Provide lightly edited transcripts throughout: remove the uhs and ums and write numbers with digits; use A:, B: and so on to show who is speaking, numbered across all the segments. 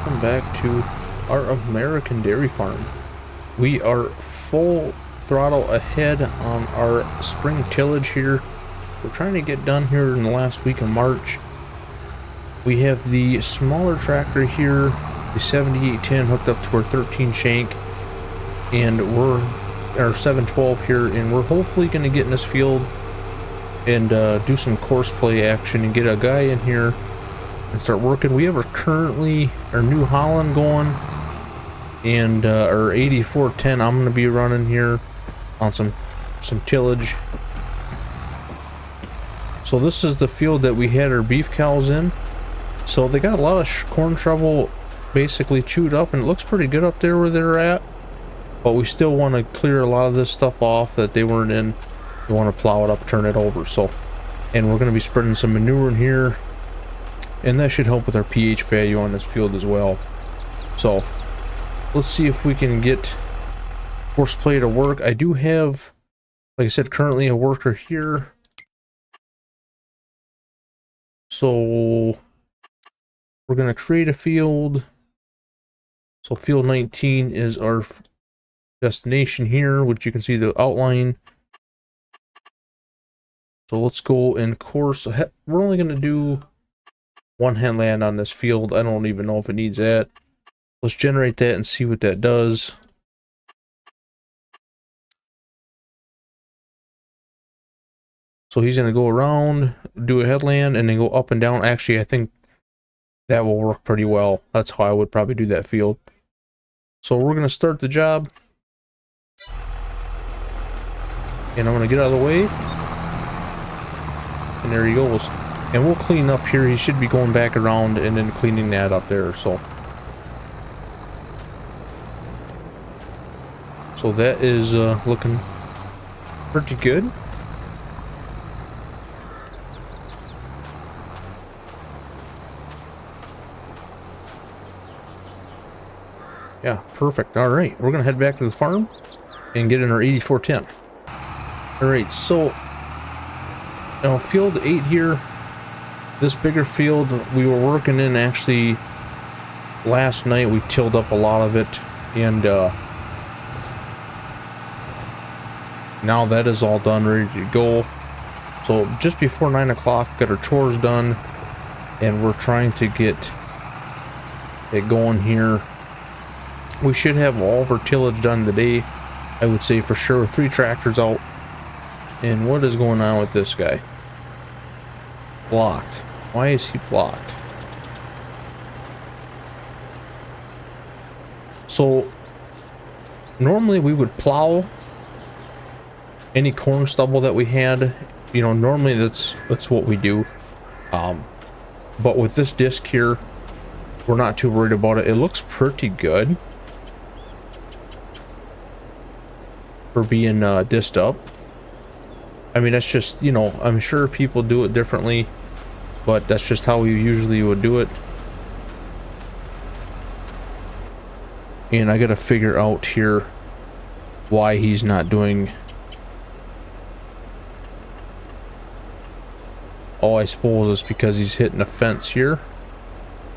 A: welcome back to our American dairy farm. We are full throttle ahead on our spring tillage here. We're trying to get done here in the last week of March. We have the smaller tractor here, the 7810, hooked up to our 13 shank, and we're our 712 here, and we're hopefully going to get in this field and do some course play action and get a guy in here and start working. We have currently our New Holland going, and our 8410 I'm going to be running here on some tillage. So this is the field that we had our beef cows in. So they got a lot of corn stubble basically chewed up, and it looks pretty good up there where they're at. But we still want to clear a lot of this stuff off that they weren't in. We want to plow it up, turn it over. So, and we're going to be spreading some manure in here, and that should help with our pH value on this field as well. So let's see if we can get horseplay to work. I do have, like I said, currently a worker here. So we're going to create a field. So field 19 is our destination here, which you can see the outline. So let's go and course. We're only going to do one headland on this field. I don't even know if it needs that. Let's generate that and see what that does. So he's going to go around, do a headland, and then go up and down. Actually, I think that will work pretty well. That's how I would probably do that field. So we're going to start the job. And I'm going to get out of the way. And there he goes. And we'll clean up here. He should be going back around and then cleaning that up there. So that is looking pretty good. Yeah, perfect. All right, we're going to head back to the farm and get in our 8410. All right, so now field 8 here, this bigger field we were working in, actually last night we tilled up a lot of it, and now that is all done, ready to go. So just before 9 o'clock, got our chores done, and we're trying to get it going here. We should have all of our tillage done today, I would say for sure. 3 tractors out. And what is going on with this guy? Blocked. Why is he blocked? So normally we would plow any corn stubble that we had. You know, normally that's what we do. But with this disc here, we're not too worried about it. It looks pretty good for being disced up. I mean, that's just, you know, I'm sure people do it differently, but that's just how we usually would do it. And I gotta figure out here why he's not doing. Oh, I suppose it's because he's hitting a fence here.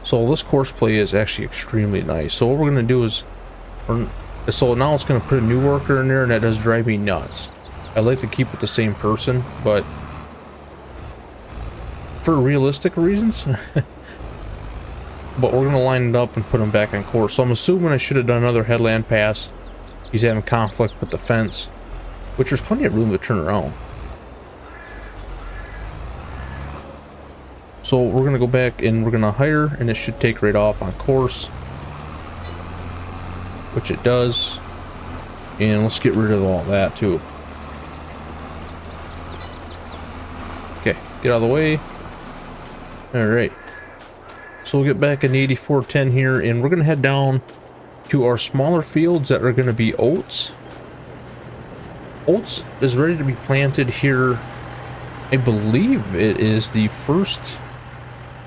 A: So this course play is actually extremely nice. So what we're gonna do is, so now it's gonna put a new worker in there, and that does drive me nuts. I like to keep it the same person, but for realistic reasons. But we're going to line it up and put him back on course. So I'm assuming I should have done another headland pass. He's having conflict with the fence, which there's plenty of room to turn around. So we're going to go back and we're going to hire, and it should take right off on course, which it does. And let's get rid of all that too. Okay, get out of the way. Alright. So we'll get back in the 8410 here, and we're going to head down to our smaller fields that are going to be oats. Oats is ready to be planted here. I believe it is the first.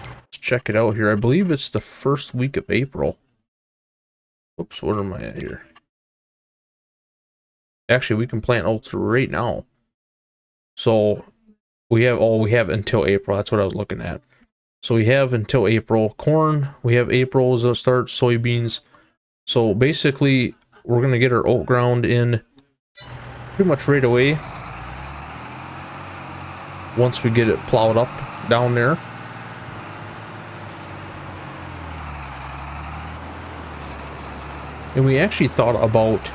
A: Let's check it out here. I believe it's the first week of April. Oops, where am I at here? Actually, we can plant oats right now. So we have until April. That's what I was looking at. So we have until April. Corn, we have April as a start. Soybeans. So basically, we're going to get our oat ground in pretty much right away. Once we get it plowed up down there. And we actually thought about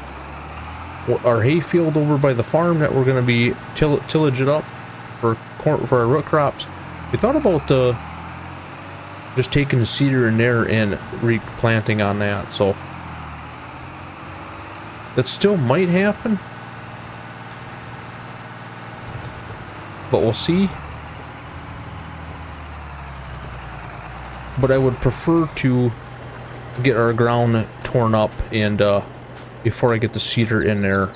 A: our hay field over by the farm that we're going to be tillage it up for corn, for our root crops. We thought about just taking the cedar in there and replanting on that. So that still might happen, but we'll see. But I would prefer to get our ground torn up and before I get the cedar in there.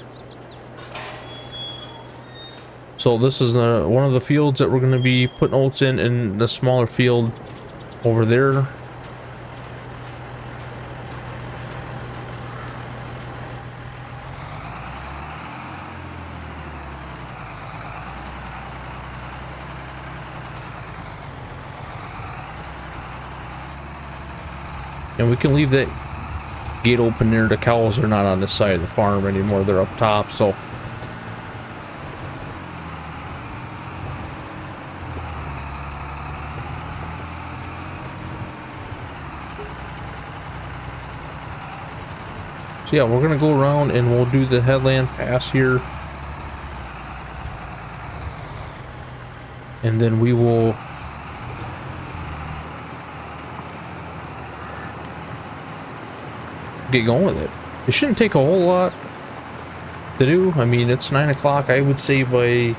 A: So this is one of the fields that we're going to be putting oats in the smaller field over there. And we can leave that gate open there. The cows are not on this side of the farm anymore. They're up top, so. So yeah, we're gonna go around and we'll do the headland pass here. And then we will get going with it. It shouldn't take a whole lot to do. I mean, it's 9 o'clock. I would say by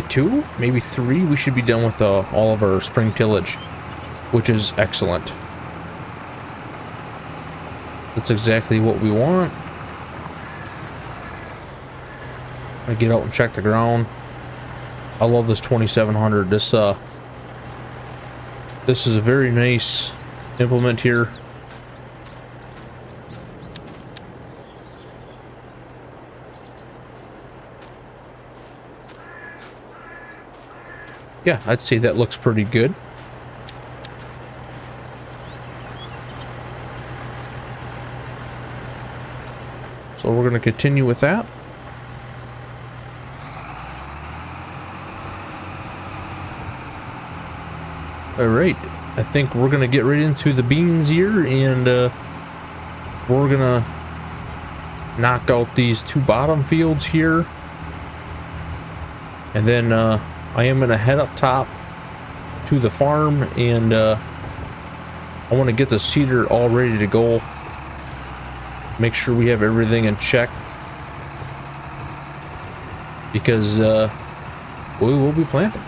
A: 2, maybe 3, we should be done with all of our spring tillage, which is excellent. That's exactly what we want. I get out and check the ground. I love this 2700. This is a very nice implement here. Yeah, I'd say that looks pretty good. So we're going to continue with that. All right, I think we're going to get right into the beans here, and we're going to knock out these 2 bottom fields here. And then I am going to head up top to the farm, and I want to get the cedar all ready to go. Make sure we have everything in check, because we will be planting.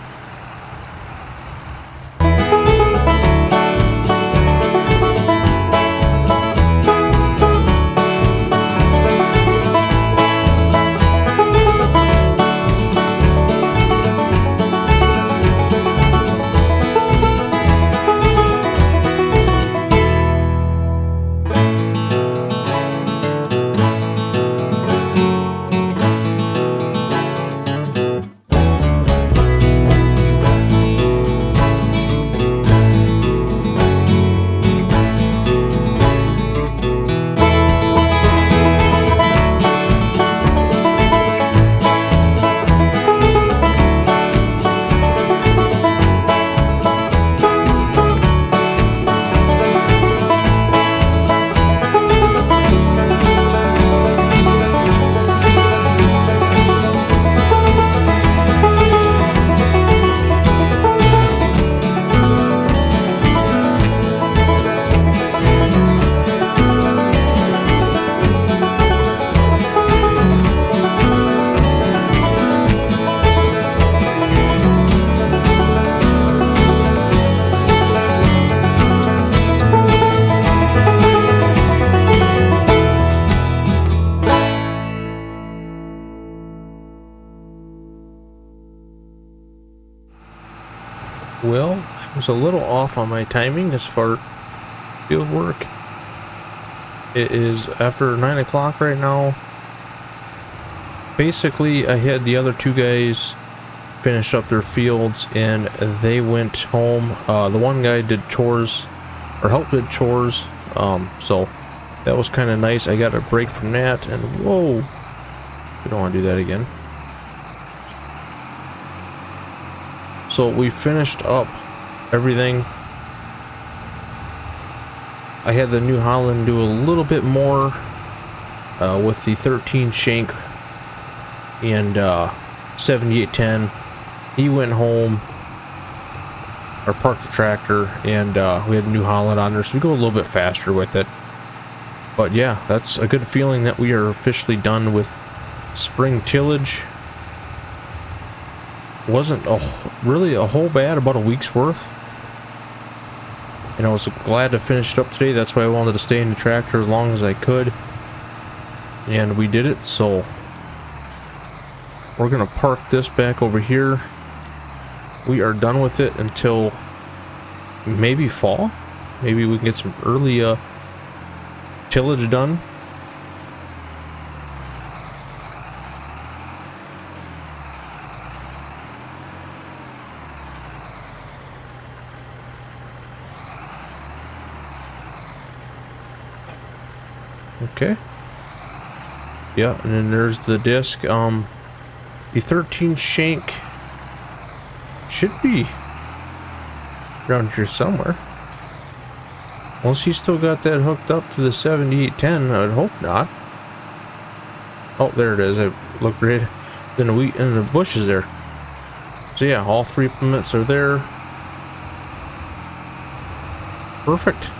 A: Well, I was a little off on my timing as far as field work. It is after 9 o'clock right now. Basically, I had the other 2 guys finished up their fields and they went home. The one guy did chores, or helped with chores, so that was kind of nice. I got a break from that, and whoa, we don't want to do that again. So we finished up everything. I had the New Holland do a little bit more with the 13 shank and 7810. He went home, or parked the tractor, and we had New Holland on there, so we go a little bit faster with it. But yeah, that's a good feeling that we are officially done with spring tillage. Wasn't really a whole bad, about a week's worth. And I was glad to finish it up today. That's why I wanted to stay in the tractor as long as I could. And we did it, so we're gonna park this back over here. We are done with it until maybe fall. Maybe we can get some early tillage done. Okay. Yeah, and then there's the disc. The 13 shank should be around here somewhere. Unless he's still got that hooked up to the 7810, I'd hope not. Oh, there it is. I looked right in the wheat and the bushes there. So yeah, all three implements are there. Perfect.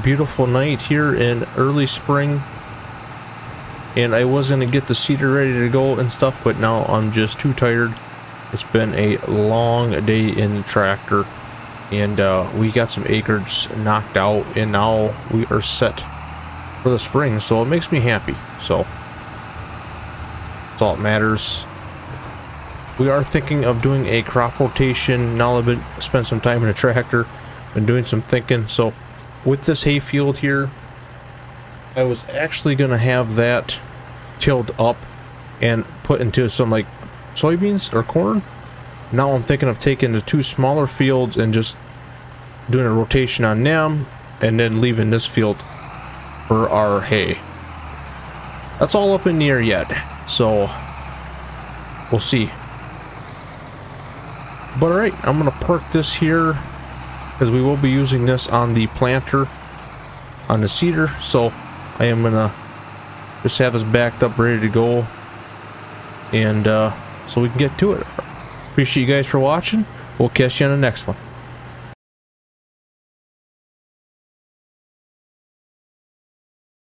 A: Beautiful night here in early spring. And I was gonna get the seeder ready to go and stuff, but now I'm just too tired. It's been a long day in the tractor, and we got some acres knocked out, and now we are set for the spring, so it makes me happy. So that's all that matters. We are thinking of doing a crop rotation now that I've spent some time in the tractor and doing some thinking. So with this hay field here, I was actually gonna have that tilled up and put into some like soybeans or corn. Now I'm thinking of taking the two smaller fields and just doing a rotation on them, and then leaving this field for our hay. That's all up in the air yet, so we'll see. But alright, I'm gonna park this here because we will be using this on the planter on the seeder, so I am gonna just have us backed up ready to go, and so we can get to it. Appreciate you guys for watching. We'll catch you on the next one.